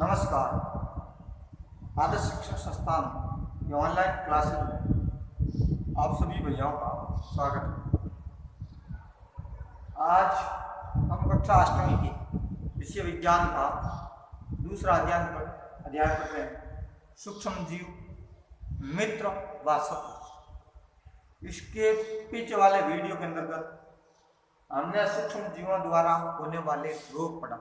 नमस्कार। आदर्श शिक्षण संस्थान की ऑनलाइन क्लासेज में आप सभी भैयाओं का स्वागत है। आज हम कक्षा अष्टमी की विषय विज्ञान का दूसरा अध्याय पढ़ रहे हैं, सूक्ष्म जीव मित्र व शत्रु। इसके पीछे वाले वीडियो के अंतर्गत हमने सूक्ष्म जीवों द्वारा होने वाले रोग पढ़ा।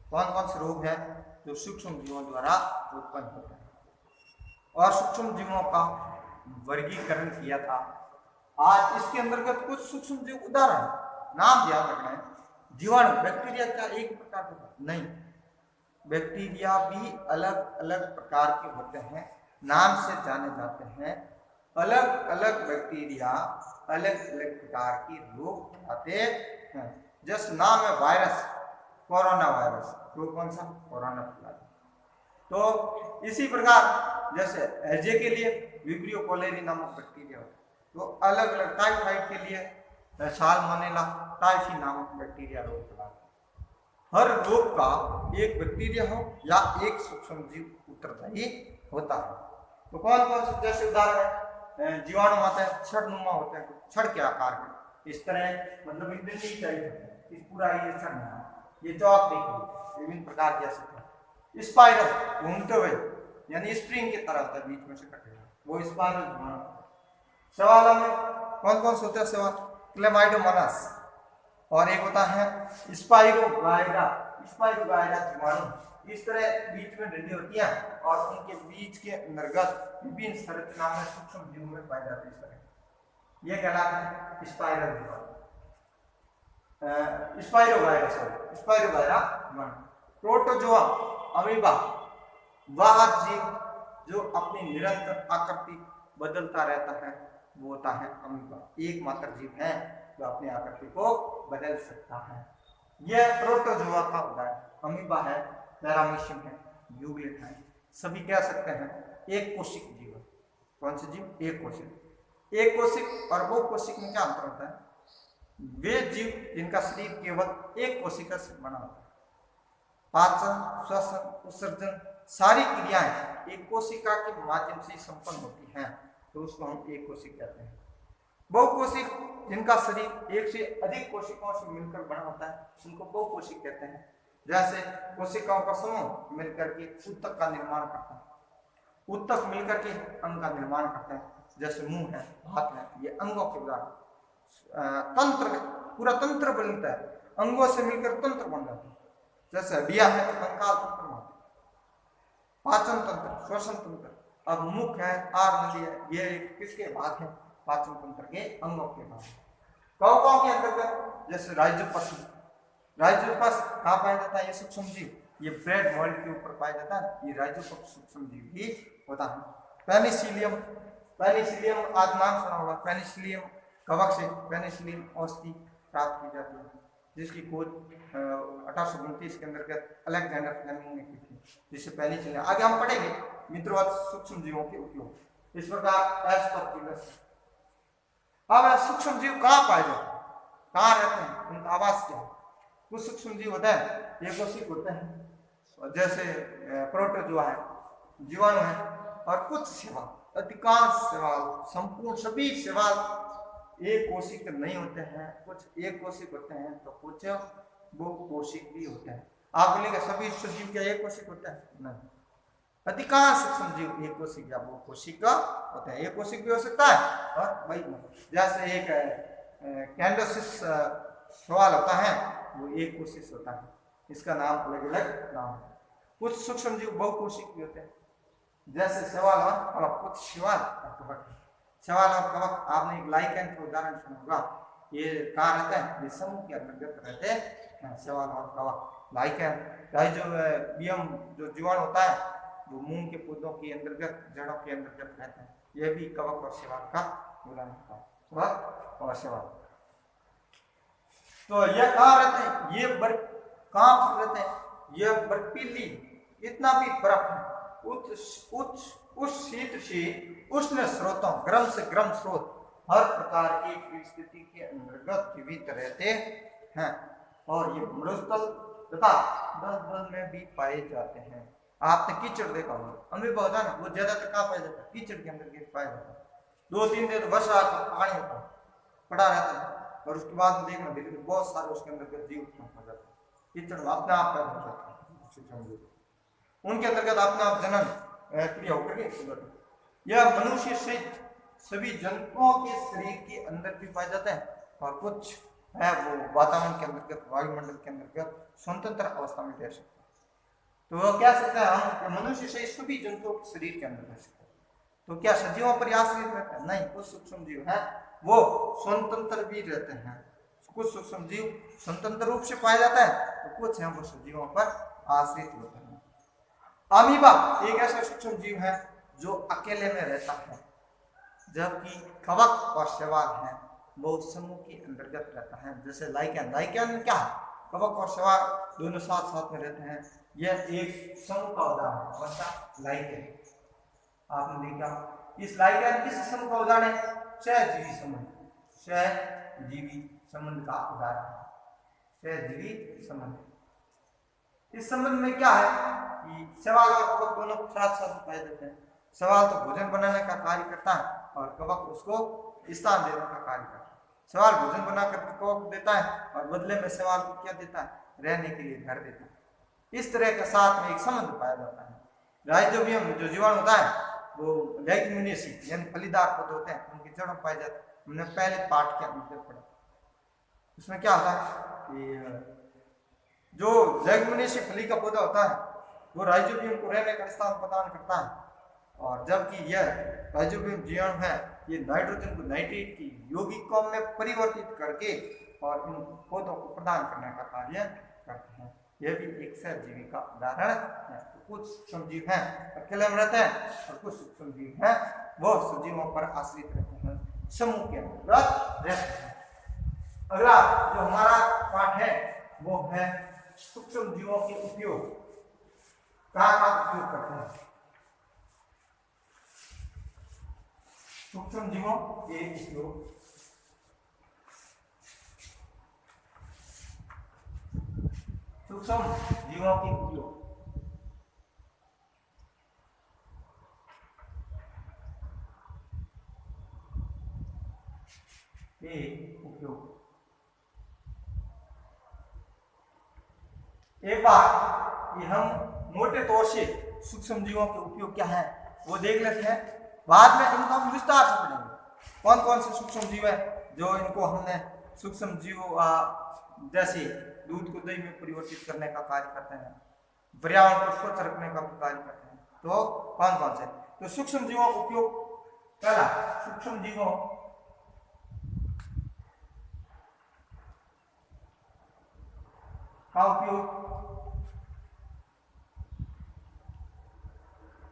कौन कौन से रोग हैं जो सूक्ष्म जीवों द्वारा उत्पन्न होते हैं और सूक्ष्म जीवों का वर्गीकरण किया था। आज इसके अंतर्गत कुछ सूक्ष्म जीव उदाहरण नाम ध्यान रखना है। जीवाणु, बैक्टीरिया क्या एक प्रकार का नहीं, बैक्टीरिया भी अलग अलग प्रकार के होते हैं, नाम से जाने जाते हैं। अलग अलग बैक्टीरिया अलग अलग प्रकार के रोग फैलाते हैं। जैसे नाम है वायरस, कोरोना वायरस, तो कौन सा कोरोना फैला। तो इसी प्रकार जैसे हैजे के लिए विब्रियो कोलेरी नामक बैक्टीरिया होता है, तो अलग अलग टाइफाइड के लिए साल्मोनेला टाइफी नामक बैक्टीरिया रोग फैलाता है। हर रोग का एक बैक्टीरिया हो या एक सूक्ष्म जीव उत्तरदायी होता है। तो कौन कौन से जैसे उदाहरण है, जीवाणु होते हैं, छड़नुमा होते हैं, छड़ के आकार के, इस तरह मतलब इस पूरा ये छड़, ये चौक देखिए, विभिन्न प्रकार के ऐसे स्पाइरल घूमते हुए यानी स्प्रिंग की तरह होता है, बीच में से कटेगा, वो स्पाइरल जीवाणु। सवालों में कौन कौन से होते हैं सवाल, क्लेमाइडोमोनास, और एक होता है स्पाइरोगाइरा। स्पाइरोगाइरा जीवाणु इस तरह बीच में डंडी होती है और उनके बीच के अंतर्गत विभिन्न संरचना में सूक्ष्म जीव में पाए जाते हैं। इस तरह ये कहलाता है स्पाइरल जीवाणु, स्पाइरोगाइरा जीवाणु। प्रोटोजोआ, अमीबा, वह जीव जो अपनी निरंतर आकृति बदलता रहता है वो होता है अमीबा। एकमात्र जीव है जो अपनी आकृति को बदल सकता है। यह प्रोटोजोआ का उदाहरण। अमीबा है, पैरामीशियम है, यूग्लिड है, सभी कह सकते हैं एक कोशिक जीव है। कौन से जीव? एक कोशिक। एक कोशिक और बहुकोशिक में क्या अंतर होता है? वे जीव जिनका शरीर केवल एक कोशिका से बना होता है, पाचन, श्वसन, उत्सर्जन सारी क्रियाएं एक कोशिका के माध्यम से संपन्न होती हैं, तो उसको हम एक कोशिक कहते हैं। बहुकोशिक जिनका शरीर एक से अधिक कोशिकाओं से मिलकर बना होता है, उनको बहुकोशिक कहते हैं। जैसे कोशिकाओं का समूह मिलकर के ऊतक का निर्माण करता है, ऊतक मिलकर के अंग का निर्माण करते हैं। जैसे मुंह है, हाथ है, ये अंगों के उदाहरण। तंत्र, पूरा तंत्र बनता है, अंगों से मिलकर तंत्र बन जाता है। जैसे हड्डियां है तो कंकाल तंत्र बनता है, पाचन तंत्र, श्वसन तंत्र। अब मुख है, आर्नली है, ये किसके भाग है? पाचन तंत्र के अंगों के भाग। कवकों के अंतर्गत जैसे राइजोपस, राइजोपस कहाँ पाया जाता है? ये सूक्ष्म जीव, ये ब्रेड मोल्ड के ऊपर पाया जाता है, ये राइजोपस सूक्ष्म जीव ही होता है। पेनिसिलियम, पेनिसिलियम आज नाम सुना होगा, पेनिसिलियम कवक से पेनिसिलिन औषधि प्राप्त की जाती है, जिसकी खोज 1829 के अंतर्गत अलेक्जेंडर फ्लेमिंग ने की थी, जिससे पेनिसिलिन। आगे हम पढ़ेंगे मित्रवत सूक्ष्म जीवों के उपयोग। इस प्रकार एस्परजिलस। अब सूक्ष्म जीव कहाँ पाए जाते हैं, कहाँ रहते हैं, उनका आवास क्या है? कुछ सूक्ष्म जीव होते हैं एक कोशिक होते हैं, जैसे प्रोटोजोआ है, जीवाणु है, और कुछ सेवा, अधिकांश सवाल, संपूर्ण सभी सवाल एक कोशिक नहीं होते हैं, कुछ एक कोशिक होते हैं तो कुछ बहुकोशिक भी होते हैं। आप बोलेंगे सभी सजीव क्या एक कोशिक होता है? नहीं, अधिकांश सूक्ष्म जीव एक कोशिक या बहुकोशिक होते हैं। एक कोशिक भी हो सकता है और वही, जैसे एक कैंडोसिस सवाल होता है वो एक कोशिक होता है, इसका नाम अलग अलग नाम है। कुछ सूक्ष्म जीव बहुकोशिक भी होते हैं, जैसे सवाल और कवक। कुछ सवाल और कवक, सवाल और कवक। आपने एक लाइकेन का उदाहरण सुना होगा, ये कहाँ रहते हैं? ये समूह के अंतर्गत रहते हैं सवाल और कवक। लाइकेन राइजोबियम जो जीवाणु होता है वो मूंग के पौधों के अंतर्गत, जड़ों के अंतर्गत रहते हैं, यह भी कवक और सवाल का उदाहरण होता है। कवक और सवाल तो यह कहाँ रहते हैं? ये बर्फ कहाँ पर रहते हैं? यह बर्फीली, इतना भी बर्फ है, उच्च शीत से उष्ण स्रोतों, गर्म से गर्म स्रोत, हर प्रकार की स्थिति के अंतर्गत जीवित रहते हैं। और ये मरुस्थल तथा दलदल में भी पाए जाते हैं। आपने कीचड़ देखा होगा, अमीबा होता है ना, वो ज्यादातर कहाँ पाया जाता है? कीचड़ के अंदर के पाया जाता है। 2-3 दिन वर्षा पानी होता है, पड़ा रहता है, और उसके बाद देखना धीरे धीरे बहुत सारे उसके अंदर के जीव उत्पन्न हो जाते हैं। कीचड़ अपने आप पैदा हो जाता है, उनके अंतर्गत अपने आप जनन क्रिया होकर के यह मनुष्य सहित सभी जंतुओं के शरीर के अंदर भी पाए जाते हैं, और कुछ है वो वातावरण के अंतर्गत, वायुमंडल के अंतर्गत स्वतंत्र अवस्था में रह सकते हैं। तो वो क्या सकता है, हम मनुष्य से सभी जंतुओं के शरीर के अंदर रह सकते हैं। तो क्या सजीवों पर आश्रित रहते हैं? नहीं, कुछ सूक्ष्म जीव है वो स्वतंत्र भी रहते हैं। कुछ सूक्ष्म जीव स्वतंत्र रूप से पाया जाता है, तो कुछ है वो सजीवों पर आश्रित होते हैं। अमीबा एक ऐसा सूक्ष्म जीव है जो अकेले में रहता है, जबकि कवक और शैवाल है वो समूह के अंतर्गत रहता है। जैसे लाइकेन, लाइकेन क्या है? कवक और शैवाल दोनों साथ साथ में रहते हैं। यह एक समूह का उदाहरण है। कौन सा? लाइकेन। आपने देखा इस लाइकेन किस समूह का उदाहरण है? सहजीवी समूह, सहजीवी संबंध का उदाहरण है। सहजीवी संबंध, इस संबंध में क्या है कि शैवाल और कवक दोनों साथ साथ पाए जाते हैं। शैवाल तो भोजन बनाने का कार्य करता है और कवक उसको स्थान देने का कार्य करता है। शैवाल भोजन बनाकर कवक को देता है और बदले में शैवाल को क्या देता है? रहने के लिए घर देता है। इस तरह के साथ में एक संबंध पाया जाता है। राइजोबियम जो जीवाणु होता है वो लेग्यूमिनेसी यानी फलीदार पौधे होते हैं, उनकी जड़ों पाए जाते हैं। हमने पहले पाठ के अंदर पढ़ा, उसमें क्या होता है कि जो लेग्यूमिनेसी फली का पौधा होता है वो राइजोबियम को रहने का स्थान प्रदान करता है, और जबकि यह राइजोबियम जीवाणु है ये नाइट्रोजन को नाइट्रेट की यौगिकों में परिवर्तित करके और इन पौधों को प्रदान करने का कार्य करते हैं। यह भी एक सहजीवी का उदाहरण है। तो कुछ सूक्ष्मजीव हैं अकेले में रहते हैं, और कुछ सूक्ष्मजीव हैं वो सजीवों पर आश्रित रहते हैं, समूह के अंतर्गत रहते हैं। अगला जो हमारा पाठ है वो है सूक्ष्म जीवों के उपयोग। कहाँ उपयोग करते हैं? सूक्ष्म जीवों के उपयोग। सूक्ष्म जीवों के उपयोग एक बार ये हम मोटे तौर से सूक्ष्म जीवों के उपयोग क्या है वो देख लेते हैं, बाद में इनको हम विस्तार से पढ़ेंगे। कौन कौन से सूक्ष्म जीव है जो इनको हमने सूक्ष्म जीव जैसे दूध को दही में परिवर्तित करने का कार्य करते हैं, पर्यावरण को स्वच्छ रखने का कार्य करते हैं। तो कौन कौन से? तो सूक्ष्म जीवों का उपयोग, पहला सूक्ष्म जीवों का उपयोग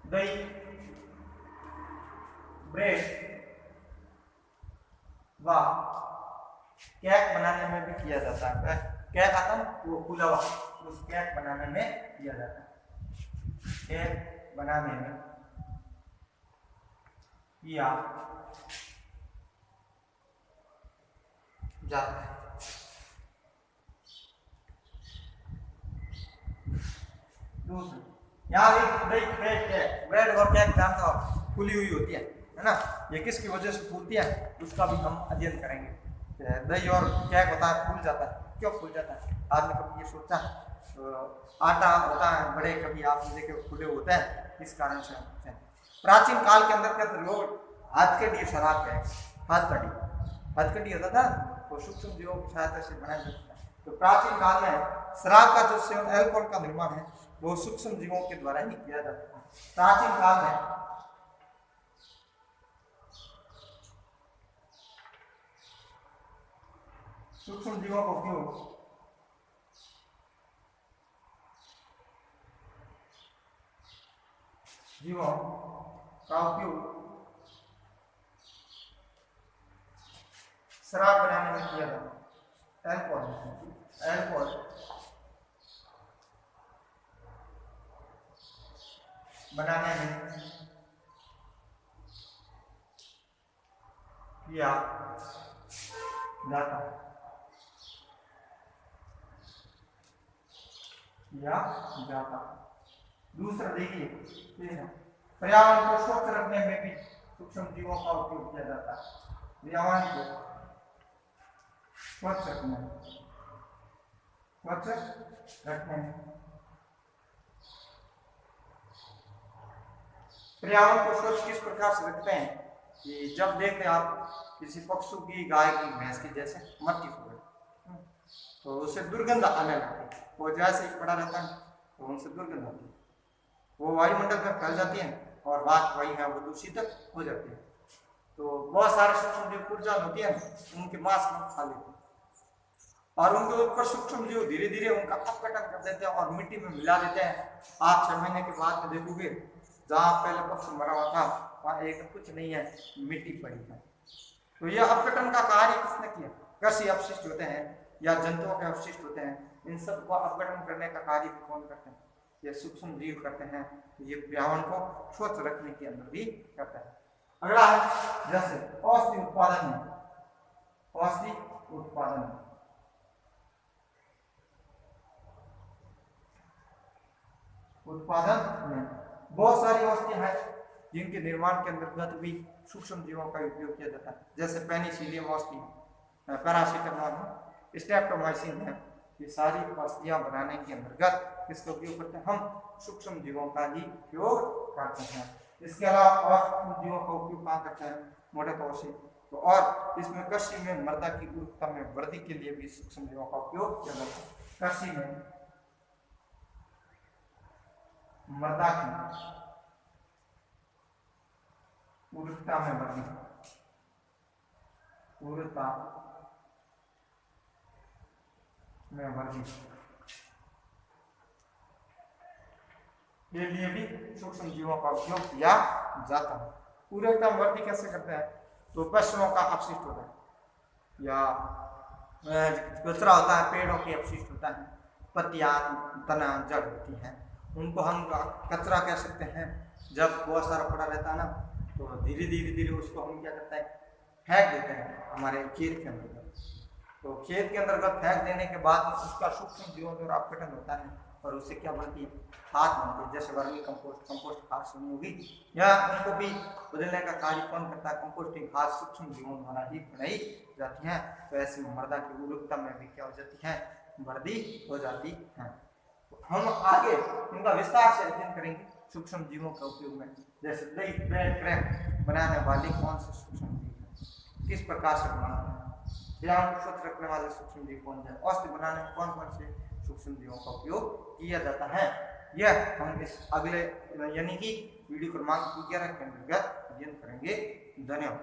दही, ब्रेड व केक बनाने में भी किया जाता है। केक आता है वो खुला हुआ, उस केक बनाने में किया जाता है। केक बनाने में किया जाता है। दूसरा, यहाँ एक ब्रेड और केक जानता हो फूली हुई होती है ना, ये किसकी वजह से फूलती है उसका भी हम अध्ययन करेंगे। दही और केक होता है फूल जाता है, क्यों फूल जाता है? आपने कभी ये सोचा? आटा होता है बड़े, कभी आपने देखे फूले होते हैं, इस कारण से होते हैं। प्राचीन काल के अंदर लोग हथकड़ी शराब है, हथकड़ी होता था वो सूक्ष्म जीवों की सहायता से बनाया जाता है। तो प्राचीन काल में शराब का जो सेवन, अल्कोहल का निर्माण है वो सूक्ष्म जीवों के द्वारा ही किया जाता है। प्राचीन काल में सूक्ष्म जीवों का उपयोग शराब बनाने में किया जाता है। अल्कोहल बनाने में किया जाता है। किया जाता है। दूसरा देखिए, पर्यावरण को स्वच्छ रखने में भी सूक्ष्म जीवों का उपयोग किया जाता है। पर्यावरण को स्वच्छ रखने में पर्यावरण को स्वच्छ किस प्रकार से रखते हैं कि जब देखते हैं आप किसी पशु की, गाय की, भैंस की जैसे मट्टी हो गई तो उससे दुर्गंध आने लगती है। वो जैसे ही पड़ा रहता है तो उनसे दुर्गंध आती है, वो वायुमंडल में फैल जाती है और बात वही है, वो दूषित हो जाती है। तो बहुत सारे सूक्ष्म जीव कुर्जान होती है, उनके मांस में खा लेते हैं और उनके ऊपर सूक्ष्म जीव धीरे धीरे उनका अपघटन कर देते हैं और मिट्टी में मिला देते हैं। आप 6 महीने के बाद में देखोगे जहाँ पहले पक्षी मरा हुआ था वहाँ एक कुछ नहीं है, मिट्टी पड़ी है। तो यह अपघटन का कार्य किसने किया? कृषि अपशिष्ट होते हैं या जंतुओं के अपशिष्ट होते हैं, इन सब को अपघटन करने का कार्य कौन करते हैं? ये सूक्ष्म जीव करते हैं। ये पर्यावरण को स्वच्छ रखने के अंदर भी करता है। अगला है जैसे औषधि उत्पादन में, औषधि उत्पादन में बहुत सारी औषधियां हैं जिनके निर्माण के अंतर्गत भी सूक्ष्म जीवों का उपयोग किया जाता है। जैसे पेनिसिलियम औषधि, पैरासीटामोल है, स्ट्रेप्टोमाइसिन है। ये सारी औषधियां बनाने के अंतर्गत किसका उपयोग करते हैं? हम सूक्ष्म जीवों का ही उपयोग करते हैं। इसके अलावा और सूक्ष्म जीवों का उपयोग कहाँ करते हैं? मोटे तौर से तो और इसमें कृषि में मृदा की उर्वरता में वृद्धि के लिए भी सूक्ष्म जीवों का उपयोग किया जाता है। कृषि में मृदा की उर्वरता में वृद्धि, उर्वरता में वृद्धि के लिए भी सूक्ष्म जीवों का उपयोग किया जाता है। उर्वरता में वृद्धि कैसे करते हैं? तो पशुओं का अपशिष्ट होता है या कचरा होता है, पेड़ों के अपशिष्ट होता है, पत्तियां, तना, जड़ होती हैं, उनको हम कचरा कह सकते हैं। जब बहुत सारा पड़ा रहता है ना तो धीरे धीरे उसको हम क्या करते हैं? फेंक देते हैं हमारे खेत के अंतर्गत। तो खेत के अंतर्गत फेंक देने के बाद उसका सूक्ष्म जीवों द्वारा अपघटन होता है और उससे क्या बनती है? खाद बनती है। जैसे वर्मी कंपोस्ट खाद सुनी होगी, या उनको भी बदलने का कार्य कौन करता है? कंपोस्टिंग खाद सूक्ष्म जीवों द्वारा ही बनाई जाती है। तो ऐसी मृदा की उर्वरता में भी क्या हो जाती है? वृद्धि हो जाती है। हम आगे इनका विस्तार से अध्ययन करेंगे सूक्ष्म जीवों का उपयोग में। जैसे दही, ब्रेड, क्रैक बनाने वाले कौन से सूक्ष्म जीव हैं, किस प्रकार से बनाते हैं, पर्यावरण को स्वच्छ रखने वाले सूक्ष्म जीव कौन है, औषधि बनाने में कौन कौन से सूक्ष्म जीवों का उपयोग किया जाता है, यह हम इस अगले यानी कि वीडियो क्रमांक 11 के अंतर्गत अध्ययन करेंगे। धन्यवाद।